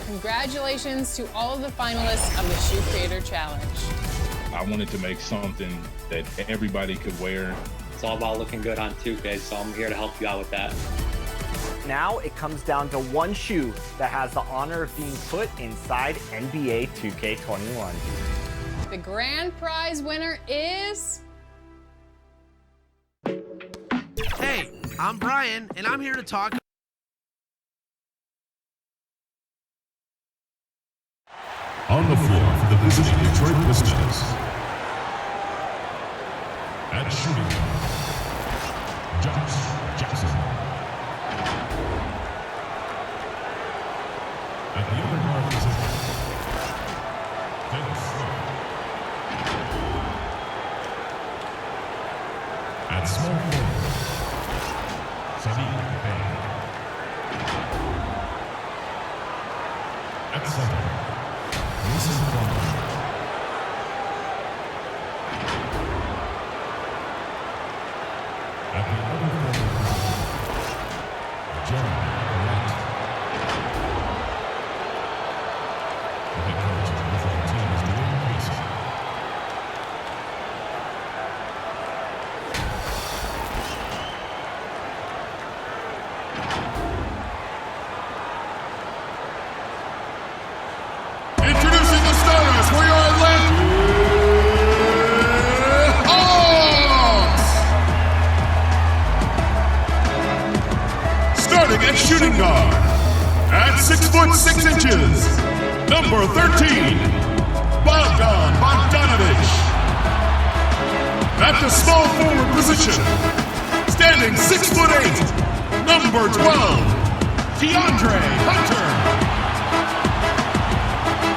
Congratulations to all of the finalists of the Shoe Creator Challenge. I wanted to make something that everybody could wear. It's all about looking good on 2K, so I'm here to help you out with that. Now it comes down to one shoe that has the honor of being put inside NBA 2K21. The grand prize winner is... Hey, I'm Brian, and I'm here to talk. On the floor for the visiting Detroit Pistons. At shooting guard, Josh Jackson. At the other guard position, Dennis Smith. At small forward, Sadiq Bey. At center, Mason Plumlee. At the other forward position, Jeremy Grant. The head coach of the visiting team is Dwayne Casey. Introducing the starters for your Atlanta Hawks! Starting at shooting guard, at 6'6", number 13, Bogdanovich. At the small forward position, standing 6'8", number 12, DeAndre Hunter.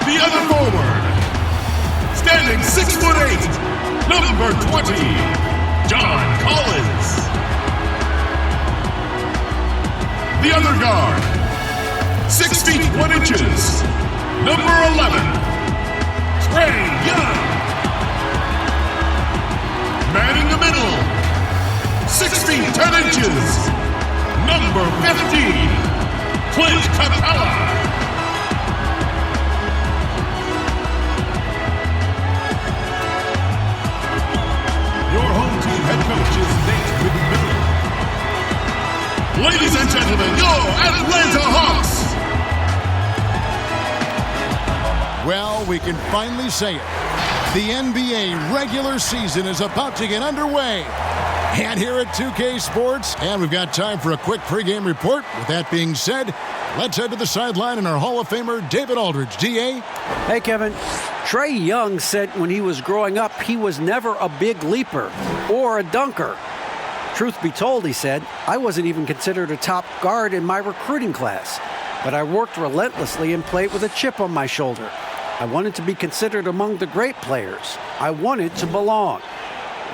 The other forward, standing 6'8", number 20, John Collins. The other guard, 6 feet 1 inches, number 11, Trae Young. Man in the middle, 6 feet 10 inches, number 15, Clint Capella. Your home team head coach is Nate McMillan. Ladies and gentlemen, your Atlanta Hawks. Well, we can finally say it. The NBA regular season is about to get underway. And here at 2K Sports, and we've got time for a quick pregame report. With that being said, let's head to the sideline and our Hall of Famer, David Aldridge. DA? Hey, Kevin. Trae Young said when he was growing up, he was never a big leaper or a dunker. Truth be told, he said, I wasn't even considered a top guard in my recruiting class, but I worked relentlessly and played with a chip on my shoulder. I wanted to be considered among the great players. I wanted to belong.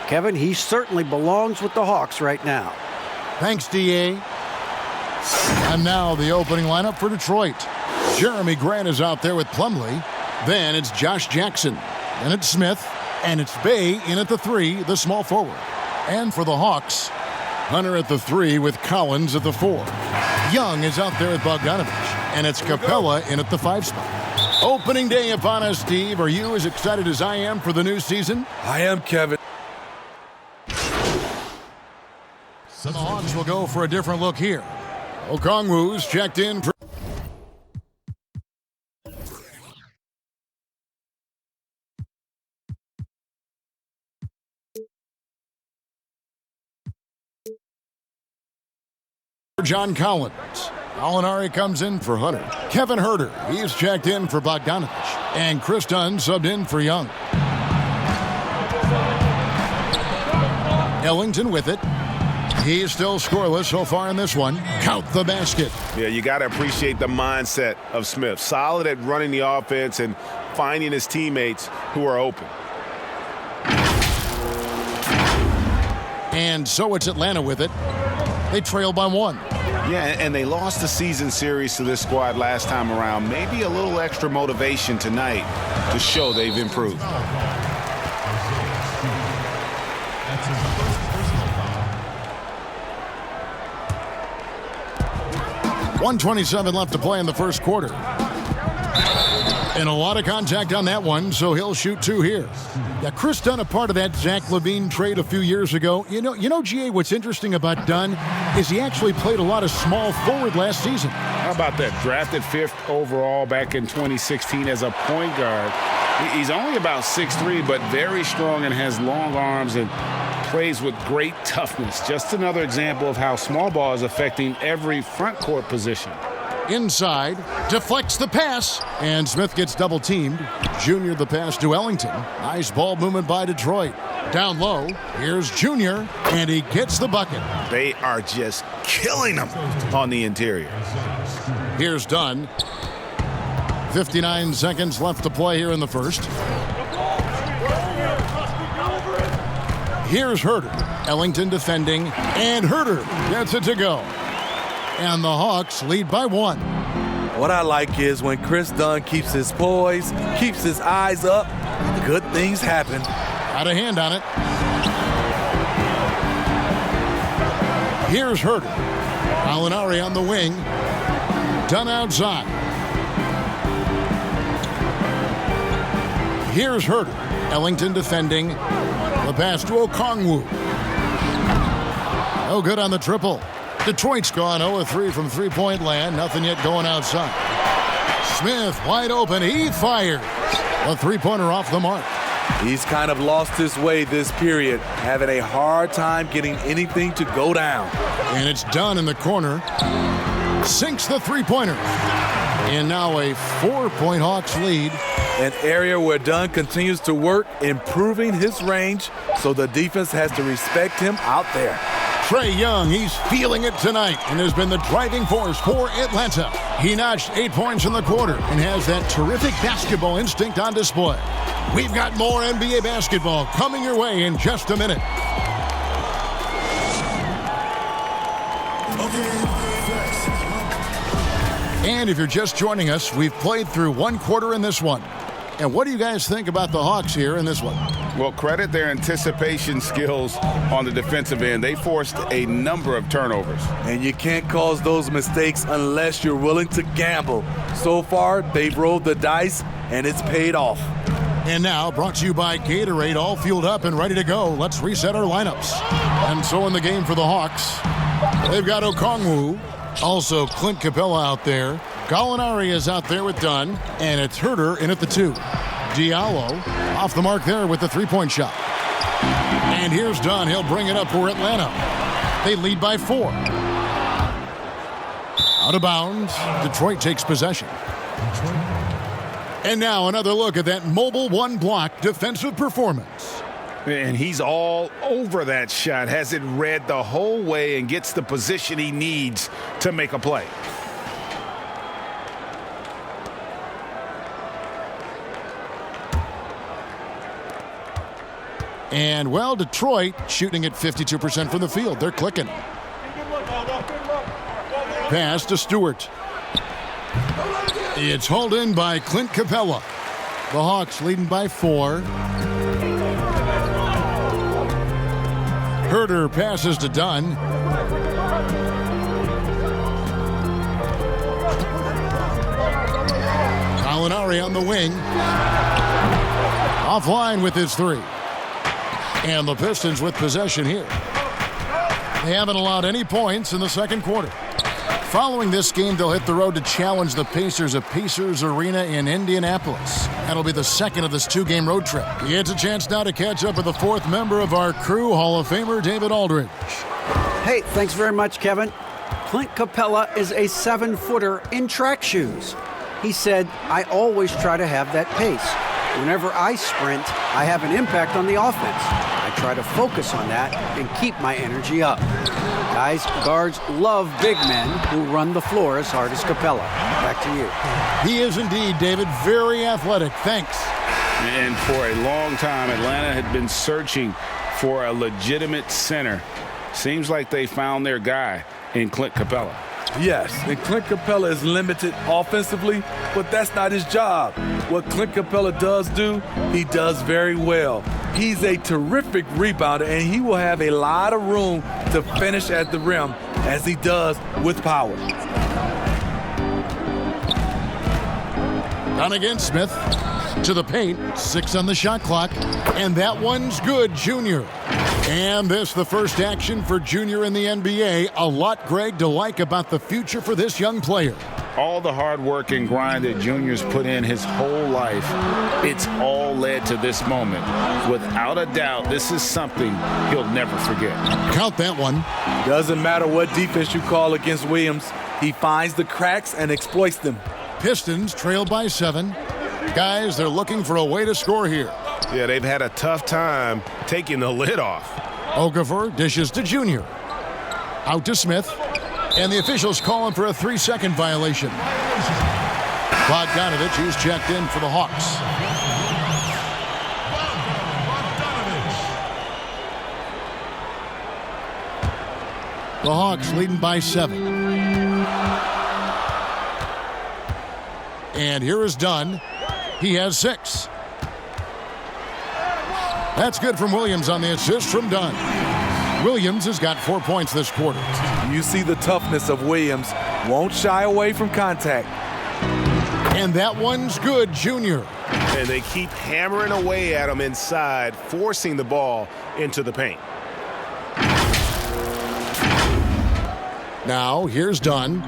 Kevin, he certainly belongs with the Hawks right now. Thanks, DA. And now the opening lineup for Detroit. Jeremy Grant is out there with Plumlee. Then it's Josh Jackson. Then it's Smith. And it's Bey in at the 3, the small forward. And for the Hawks, Hunter at the 3 with Collins at the 4. Young is out there with Bogdanovich. And it's Capella in at the 5 spot. Opening day upon us, Steve. Are you as excited as I am for the new season? I am, Kevin. The Hawks will go for a different look here. Okongwu's checked in. John Collins. Alinari comes in for Hunter. Kevin Huerter, he's checked in for Bogdanovich. And Chris Dunn subbed in for Young. Ellington with it. He's still scoreless so far in this one. Count the basket. Yeah, you got to appreciate the mindset of Smith. Solid at running the offense and finding his teammates who are open. And so it's Atlanta with it. They trail by 1. Yeah, and they lost the season series to this squad last time around. Maybe a little extra motivation tonight to show they've improved. 1:27 left to play in the first quarter. And a lot of contact on that one, so he'll shoot 2 here. Yeah, Chris Dunn, a part of that Zach LaVine trade a few years ago. You know, GA, what's interesting about Dunn is he actually played a lot of small forward last season. How about that? Drafted 5th overall back in 2016 as a point guard. He's only about 6'3", but very strong and has long arms and plays with great toughness. Just another example of how small ball is affecting every front court position. Inside, deflects the pass, and Smith gets double teamed. Junior the pass to Ellington. Nice ball movement by Detroit. Down low, here's Junior, and he gets the bucket. They are just killing them on the interior. Here's Dunn. 59 seconds left to play here in the first. Here's Herter. Ellington defending, and Herter gets it to go. And the Hawks lead by 1. What I like is when Chris Dunn keeps his poise, keeps his eyes up, good things happen. Got a hand on it. Here's Herter. Alinari on the wing. Dunn outside. Here's Herter. Ellington defending. The pass to Okongwu. No good on the triple. Detroit's gone 0-3 from three-point land. Nothing yet going outside. Smith wide open. He fires. A three-pointer off the mark. He's kind of lost his way this period, having a hard time getting anything to go down. And it's Dunn in the corner. Sinks the three-pointer. And now a 4-point Hawks lead. An area where Dunn continues to work, improving his range, so the defense has to respect him out there. Trae Young, he's feeling it tonight and has been the driving force for Atlanta. He notched 8 points in the quarter and has that terrific basketball instinct on display. We've got more NBA basketball coming your way in just a minute. And if you're just joining us, we've played through 1 quarter in this one. And what do you guys think about the Hawks here in this one? Well, credit their anticipation skills on the defensive end. They forced a number of turnovers. And you can't cause those mistakes unless you're willing to gamble. So far, they've rolled the dice, and it's paid off. And now, brought to you by Gatorade, all fueled up and ready to go. Let's reset our lineups. And so in the game for the Hawks, they've got Okongwu, also Clint Capella out there. Gallinari is out there with Dunn, and it's Herter in at the 2. Diallo off the mark there with the three-point shot. And here's Dunn. He'll bring it up for Atlanta. They lead by 4. Out of bounds. Detroit takes possession. And now another look at that mobile one-block defensive performance. And he's all over that shot. Has it read the whole way and gets the position he needs to make a play. And, well, Detroit shooting at 52% from the field. They're clicking. Pass to Stewart. It's hauled in by Clint Capella. The Hawks leading by 4. Herter passes to Dunn. Gallinari on the wing. Offline with his 3. And the Pistons with possession here. They haven't allowed any points in the second quarter. Following this game, they'll hit the road to challenge the Pacers at Pacers Arena in Indianapolis. That'll be the second of this 2-game road trip. He gets a chance now to catch up with the 4th member of our crew, Hall of Famer David Aldridge. Hey, thanks very much, Kevin. Clint Capella is a 7-footer in track shoes. He said, I always try to have that pace. Whenever I sprint, I have an impact on the offense. I try to focus on that and keep my energy up. Guys, guards love big men who run the floor as hard as Capella. Back to you. He is indeed, David, very athletic. Thanks. And for a long time, Atlanta had been searching for a legitimate center. Seems like they found their guy in Clint Capella. Yes, and Clint Capella is limited offensively, but that's not his job. What Clint Capella does do, he does very well. He's a terrific rebounder, and he will have a lot of room to finish at the rim, as he does with power. Done against Smith. To the paint. 6 on the shot clock. And that one's good, Junior. And this the first action for Junior in the NBA. A lot, Greg, to like about the future for this young player. All the hard work and grind that Junior's put in his whole life, it's all led to this moment. Without a doubt, this is something he'll never forget. Count that one. Doesn't matter what defense you call against Williams, he finds the cracks and exploits them. Pistons trail by 7. Guys, they're looking for a way to score here. Yeah, they've had a tough time taking the lid off. Okafor dishes to Junior. Out to Smith. And the officials calling for a 3-second violation. Bogdanovich, who's checked in for the Hawks. The Hawks leading by 7. And here is Dunn. He has 6. That's good from Williams on the assist from Dunn. Williams has got 4 points this quarter. You see the toughness of Williams. Won't shy away from contact. And that one's good, Junior. And they keep hammering away at him inside, forcing the ball into the paint. Now, here's Dunn.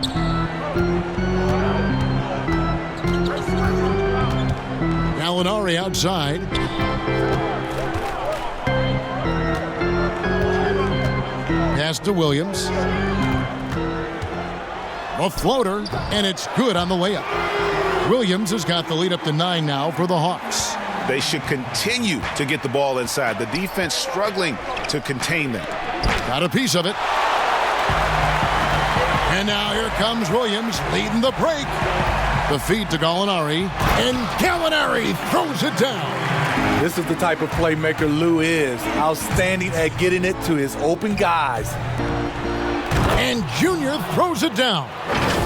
Gallinari outside. Pass to Williams. A floater, and it's good on the layup. Williams has got the lead up to 9 now for the Hawks. They should continue to get the ball inside. The defense struggling to contain them. Got a piece of it. And now here comes Williams leading the break. The feed to Gallinari, and Gallinari throws it down. This is the type of playmaker Lou is. Outstanding at getting it to his open guys. And Junior throws it down.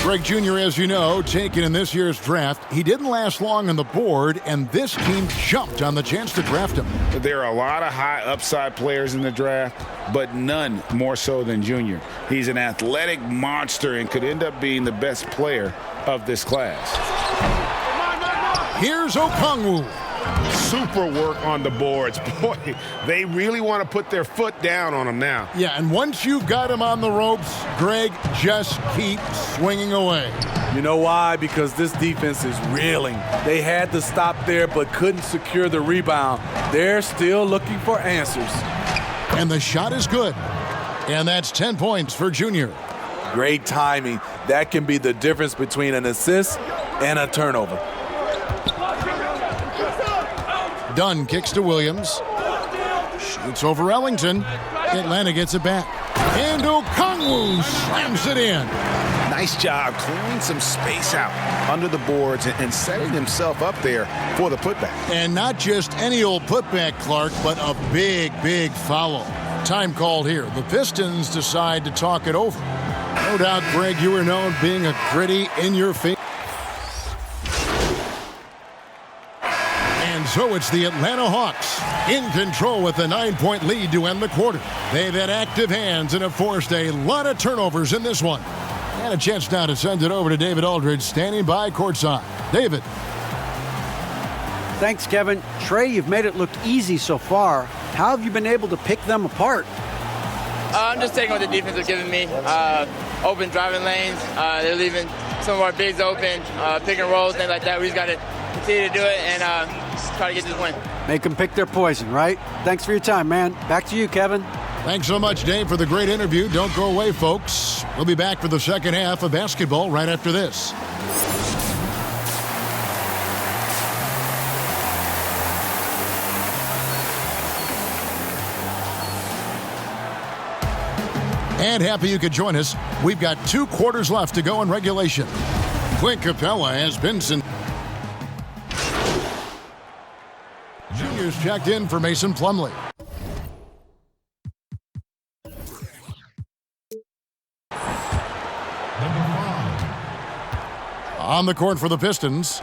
Greg Jr., as you know, taken in this year's draft. He didn't last long on the board, and this team jumped on the chance to draft him. There are a lot of high upside players in the draft, but none more so than Junior. He's an athletic monster and could end up being the best player of this class. Here's Okongwu. Super work on the boards. Boy, they really want to put their foot down on him now. Yeah, and once you've got him on the ropes, Greg, just keep swinging away. You know why? Because this defense is reeling. They had to stop there but couldn't secure the rebound. They're still looking for answers. And the shot is good. And that's 10 points for Junior. Great timing. That can be the difference between an assist and a turnover. Dunn kicks to Williams. Shoots over Ellington. Atlanta gets it back. And Okongwu slams it in. Nice job clearing some space out under the boards and setting himself up there for the putback. And not just any old putback, Clark, but a big, big foul. Time called here. The Pistons decide to talk it over. No doubt, Greg, you were known being a gritty, in-your-face. And so it's the Atlanta Hawks in control with a 9-point lead to end the quarter. They've had active hands and have forced a lot of turnovers in this one. And a chance now to send it over to David Aldridge, standing by courtside. David. Thanks, Kevin. Trey, you've made it look easy so far. How have you been able to pick them apart? I'm just taking what the defense is giving me. Open driving lanes. They're leaving some of our bigs open, pick and rolls, things like that. We just got to continue to do it and try to get this win. Make them pick their poison, right? Thanks for your time, man. Back to you, Kevin. Thanks so much, Dave, for the great interview. Don't go away, folks. We'll be back for the second half of basketball right after this. And happy you could join us. We've got 2 quarters left to go in regulation. Clint Capella has been sent. Junior's checked in for Mason Plumlee. On the court for the Pistons,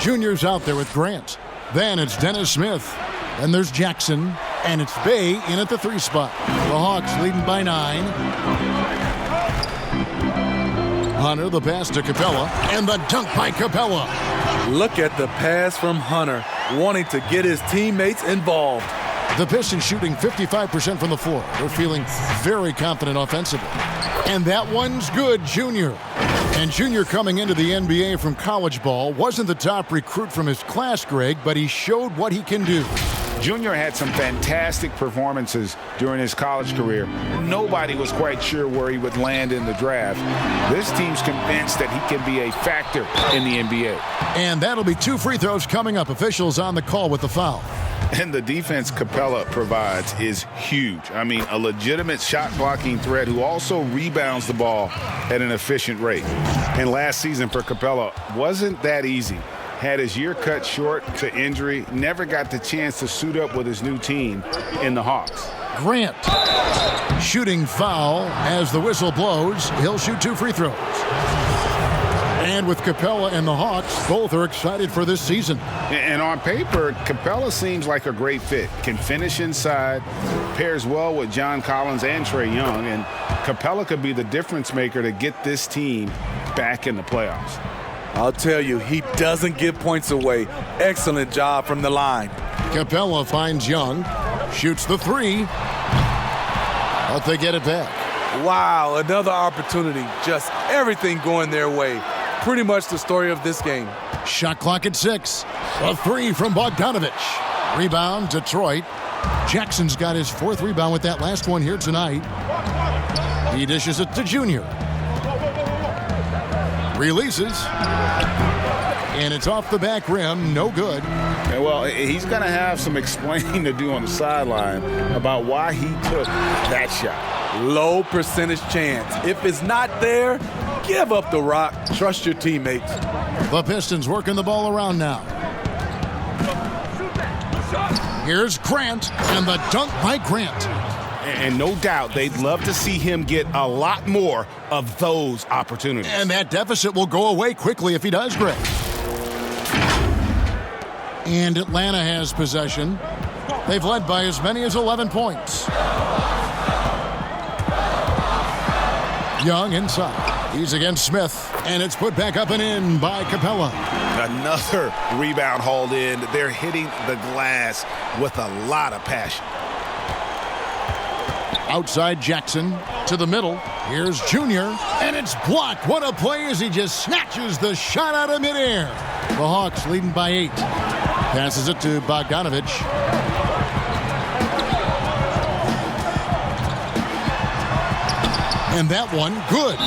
Junior's out there with Grant. Then it's Dennis Smith. Then there's Jackson. And it's Bay in at the 3 spot. The Hawks leading by 9. Hunter, the pass to Capella. And the dunk by Capella. Look at the pass from Hunter, wanting to get his teammates involved. The Pistons shooting 55% from the floor. They're feeling very confident offensively. And that one's good, Junior. And Junior, coming into the NBA from college ball, wasn't the top recruit from his class, Greg, but he showed what he can do. Junior had some fantastic performances during his college career. Nobody was quite sure where he would land in the draft. This team's convinced that he can be a factor in the NBA. And that'll be 2 free throws coming up. Officials on the call with the foul. And the defense Capella provides is huge. I mean, a legitimate shot-blocking threat who also rebounds the ball at an efficient rate. And last season for Capella wasn't that easy. Had his year cut short to injury, never got the chance to suit up with his new team in the Hawks. Grant, shooting foul as the whistle blows. He'll shoot 2 free throws. And with Capella and the Hawks, both are excited for this season. And on paper, Capella seems like a great fit. Can finish inside, pairs well with John Collins and Trae Young, and Capella could be the difference maker to get this team back in the playoffs. I'll tell you, he doesn't give points away. Excellent job from the line. Capella finds Young, shoots the 3, but they get it back. Wow, another opportunity. Just everything going their way. Pretty much the story of this game. Shot clock at 6. A 3 from Bogdanovich. Rebound, Detroit. Jackson's got his 4th rebound with that last one here tonight. He dishes it to Junior. Releases. And it's off the back rim. No good. Well, he's going to have some explaining to do on the sideline about why he took that shot. Low percentage chance. If it's not there, give up the rock. Trust your teammates. The Pistons working the ball around now. Here's Grant, and the dunk by Grant. And no doubt they'd love to see him get a lot more of those opportunities. And that deficit will go away quickly if he does, Greg. And Atlanta has possession. They've led by as many as 11 points. Young inside. He's against Smith. And it's put back up and in by Capella. Another rebound hauled in. They're hitting the glass with a lot of passion. Outside Jackson to the middle. Here's Junior. And it's blocked. What a play as he just snatches the shot out of midair. The Hawks leading by 8. Passes it to Bogdanovich. And that one, good.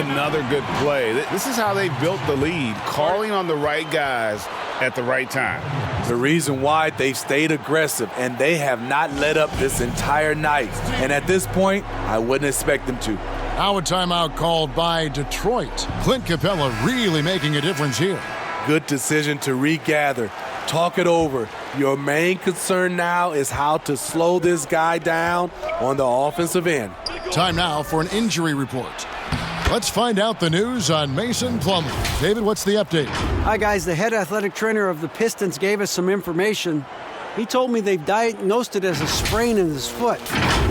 Another good play. This is how they built the lead, calling on the right guys at the right time. The reason why they've stayed aggressive, and they have not let up this entire night. And at this point, I wouldn't expect them to. Now a timeout called by Detroit. Clint Capella really making a difference here. Good decision to regather. Talk it over. Your main concern now is how to slow this guy down on the offensive end. Time now for an injury report. Let's find out the news on Mason Plumlee. David, what's the update? Hi, guys. The head athletic trainer of the Pistons gave us some information. He told me they've diagnosed it as a sprain in his foot.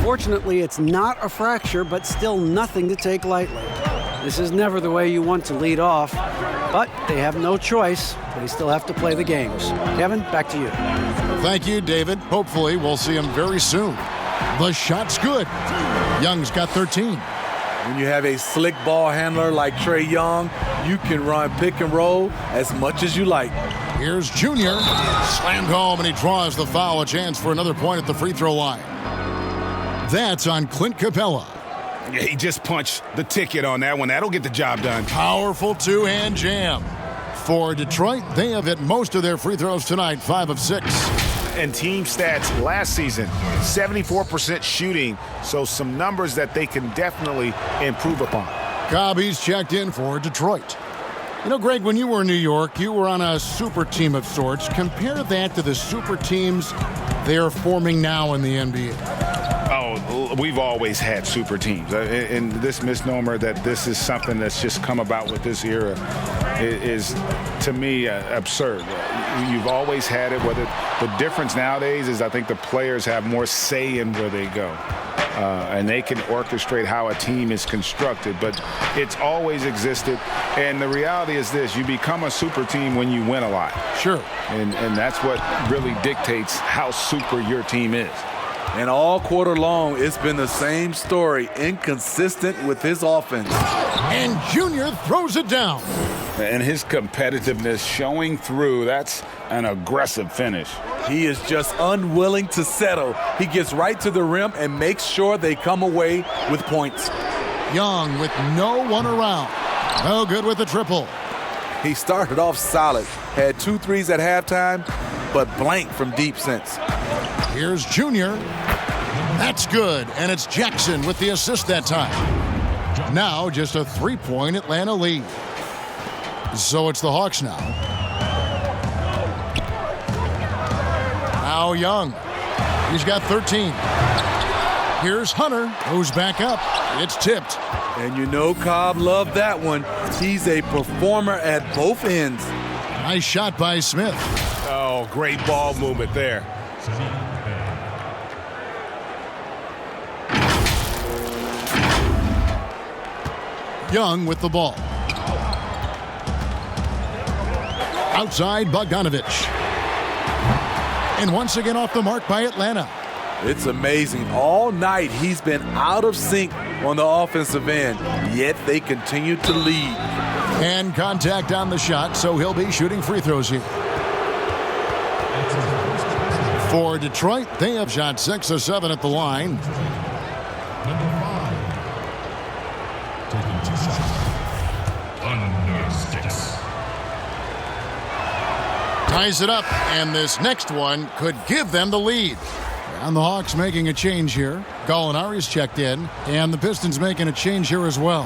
Fortunately, it's not a fracture, but still nothing to take lightly. This is never the way you want to lead off, but they have no choice. They still have to play the games. Kevin, back to you. Thank you, David. Hopefully, we'll see him very soon. The shot's good. Young's got 13. When you have a slick ball handler like Trae Young, you can run pick and roll as much as you like. Here's Junior. Slammed home, and he draws the foul. A chance for another point at the free throw line. That's on Clint Capella. Yeah, he just punched the ticket on that one. That'll get the job done. Powerful two-hand jam. For Detroit, they have hit most of their free throws tonight, 5 of 6. And team stats last season, 74% shooting, so some numbers that they can definitely improve upon. Cobby's checked in for Detroit. You know, Greg, when you were in New York, you were on a super team of sorts. Compare that to the super teams they are forming now in the NBA. Oh, we've always had super teams. And this misnomer that this is something that's just come about with this era is to me, absurd. You've always had it. Whether the difference nowadays is I think the players have more say in where they go. and they can orchestrate how a team is constructed, but it's always existed. And the reality is this: you become a super team when you win a lot. Sure. And that's what really dictates how super your team is. And all quarter long, it's been the same story, inconsistent with his offense. And Junior throws it down. And his competitiveness showing through. That's an aggressive finish. He is just unwilling to settle. He gets right to the rim and makes sure they come away with points. Young with no one around. No good with the triple. He started off solid, had 2 threes at halftime, but blank from deep since. Here's Junior. That's good, and it's Jackson with the assist that time. Now just a 3-point Atlanta lead. So it's the Hawks now. Now Young. He's got 13. Here's Hunter, who's back up. It's tipped. And you know Cobb loved that one. He's a performer at both ends. Nice shot by Smith. Oh, great ball movement there. Young with the ball. Outside Bogdanovich. And once again off the mark by Atlanta. It's amazing. All night he's been out of sync on the offensive end, yet they continue to lead. And contact on the shot, so he'll be shooting free throws here. For Detroit, they have shot 6 of 7 at the line. Number 5. Taking 2 shots. Under 6. Ties it up, and this next one could give them the lead. And the Hawks making a change here. Gallinari's checked in, and the Pistons making a change here as well.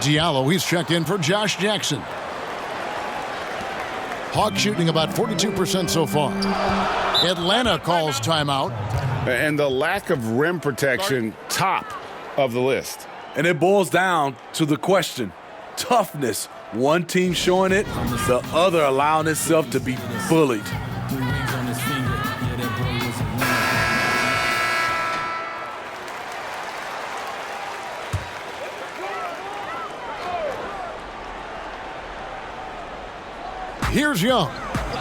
Diallo, he's checked in for Josh Jackson. Hawks shooting about 42% so far. Atlanta calls timeout. And the lack of rim protection, top of the list. And it boils down to the question: toughness. One team showing it, the other allowing itself to be bullied. Here's Young.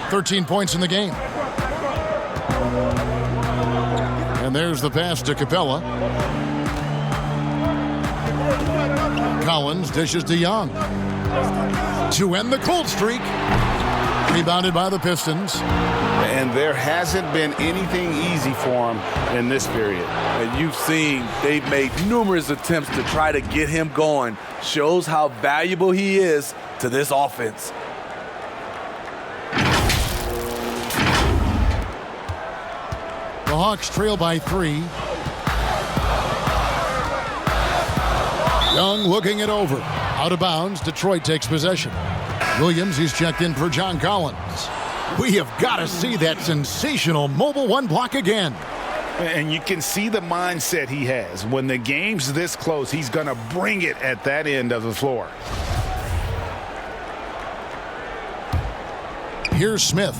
13 points in the game. And there's the pass to Capella. Collins dishes to Young. To end the cold streak. Rebounded by the Pistons. And there hasn't been anything easy for him in this period. And you've seen they've made numerous attempts to try to get him going. Shows how valuable he is to this offense. The Hawks trail by 3. Young looking it over. Out of bounds, Detroit takes possession. Williams, he's checked in for John Collins. We have got to see that sensational mobile 1 block again. And you can see the mindset he has. When the game's this close, he's going to bring it at that end of the floor. Here's Smith.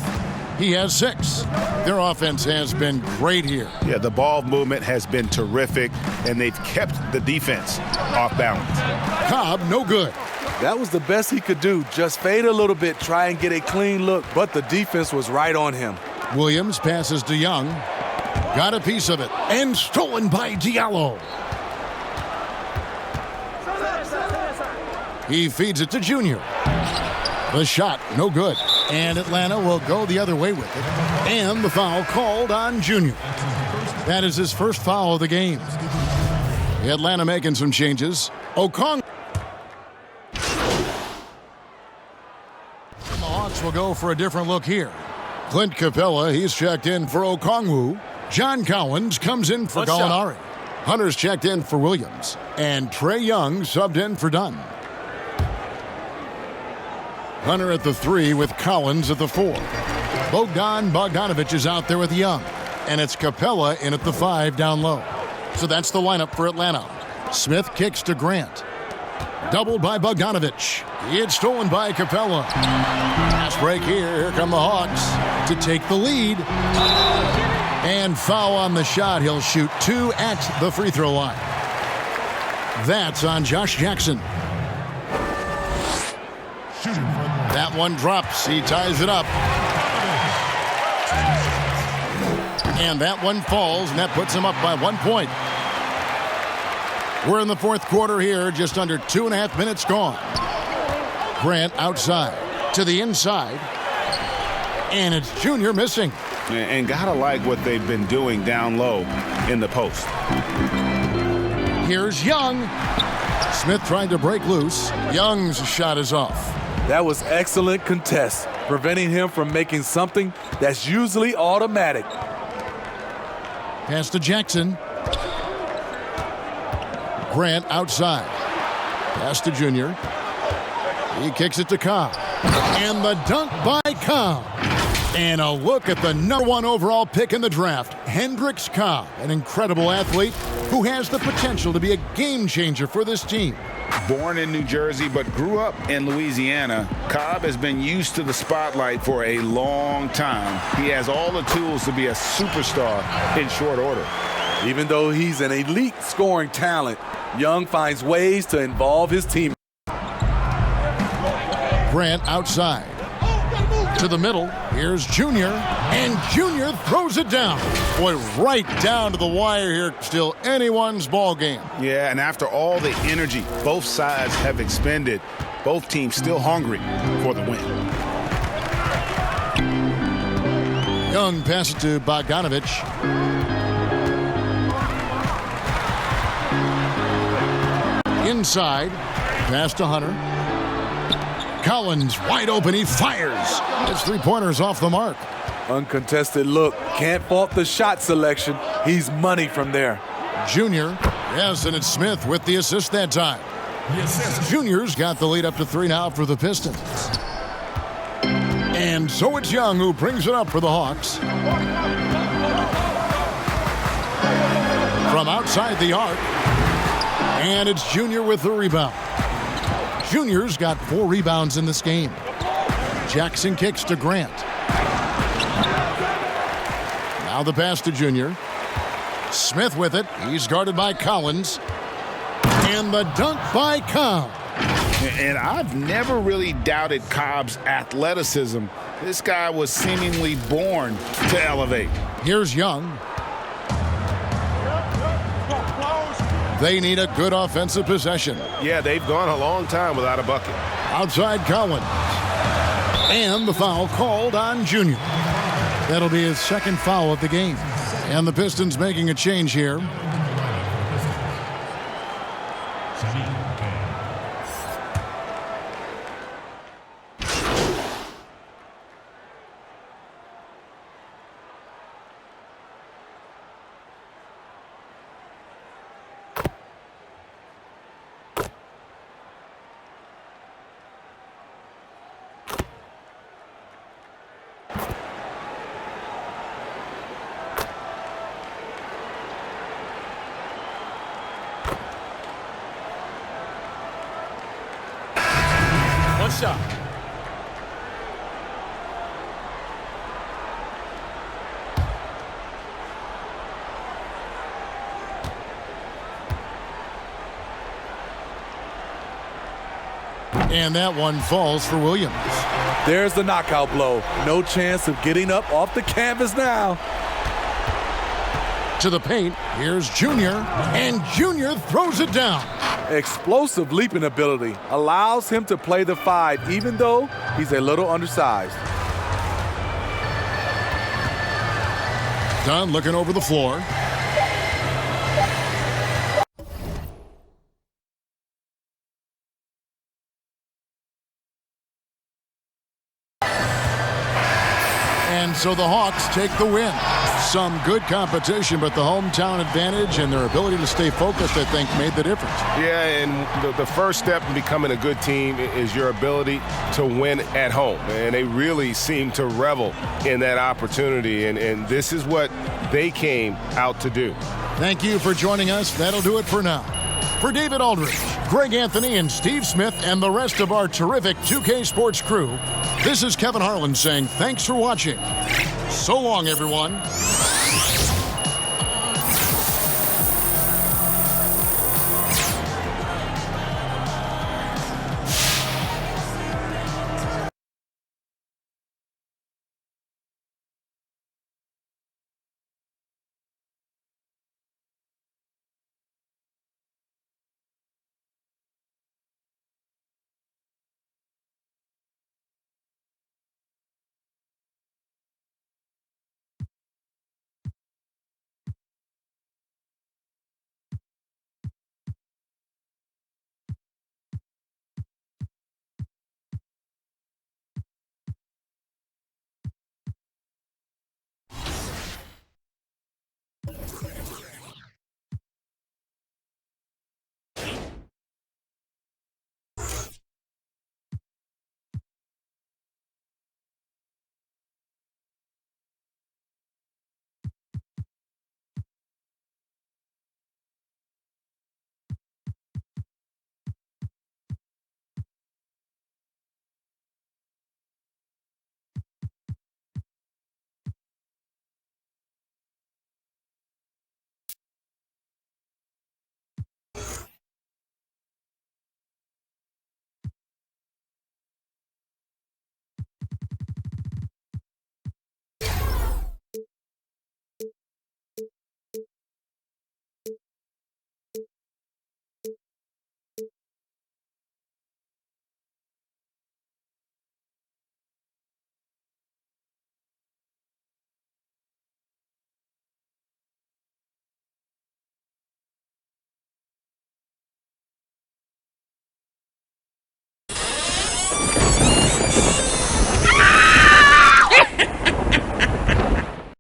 He has 6. Their offense has been great here. Yeah, the ball movement has been terrific, and they've kept the defense off balance. Cobb, no good. That was the best he could do. Just fade a little bit, try and get a clean look, but the defense was right on him. Williams passes to Young. Got a piece of it, and stolen by Diallo. He feeds it to Junior. The shot, no good. And Atlanta will go the other way with it. And the foul called on Junior. That is his first foul of the game. Atlanta making some changes. Okong. The Hawks will go for a different look here. Clint Capella, he's checked in for Okongwu. John Collins comes in for Gallinari. Hunter's checked in for Williams. And Trae Young subbed in for Dunn. Hunter at the 3 with Collins at the 4. Bogdanovich is out there with Young. And it's Capella in at the 5 down low. So that's the lineup for Atlanta. Smith kicks to Grant. Doubled by Bogdanovich. It's stolen by Capella. Pass break here. Here come the Hawks to take the lead. And foul on the shot. He'll shoot 2 at the free throw line. That's on Josh Jackson. That one drops. He ties it up. And that one falls, and that puts him up by 1 point. We're in the fourth quarter here, just under 2.5 minutes gone. Grant outside to the inside. And it's Junior missing. And gotta like what they've been doing down low in the post. Here's Young. Smith trying to break loose. Young's shot is off. That was excellent contest, preventing him from making something that's usually automatic. Pass to Jackson. Grant outside. Pass to Junior. He kicks it to Cobb. And the dunk by Cobb. And a look at the #1 overall pick in the draft, Hendricks Cobb, an incredible athlete who has the potential to be a game changer for this team. Born in New Jersey but grew up in Louisiana, Cobb has been used to the spotlight for a long time. He has all the tools to be a superstar in short order. Even though he's an elite scoring talent, Young finds ways to involve his team. Grant outside. To the middle. Here's Junior. And Junior throws it down. Boy, right down to the wire here. Still anyone's ball game. Yeah, and after all the energy both sides have expended, both teams still hungry for the win. Young passes to Bogdanovich. Inside. Pass to Hunter. Collins wide open. He fires. His three-pointers off the mark. Uncontested look. Can't fault the shot selection. He's money from there. Junior. Yes, and it's Smith with the assist that time. Junior's got the lead up to 3 now for the Pistons. And so it's Young who brings it up for the Hawks. From outside the arc. And it's Junior with the rebound. Junior's got 4 rebounds in this game. Jackson kicks to Grant. Now the pass to Junior. Smith with it. He's guarded by Collins. And the dunk by Cobb. And I've never really doubted Cobb's athleticism. This guy was seemingly born to elevate. Here's Young. They need a good offensive possession. Yeah, they've gone a long time without a bucket. Outside Collins. And the foul called on Junior. That'll be his second foul of the game. And the Pistons making a change here. Shot. And that one falls for Williams. There's the knockout blow. No chance of getting up off the canvas now. To the paint. Here's Junior. And Junior throws it down. Explosive leaping ability allows him to play the 5 even though he's a little undersized. Dunn looking over the floor. And so the Hawks take the win. Some good competition, but the hometown advantage and their ability to stay focused, I think, made the difference. Yeah, and the first step in becoming a good team is your ability to win at home. And they really seem to revel in that opportunity, and this is what they came out to do. Thank you for joining us. That'll do it for now. For David Aldridge, Greg Anthony, and Steve Smith, and the rest of our terrific 2K Sports crew, this is Kevin Harlan saying thanks for watching. So long, everyone.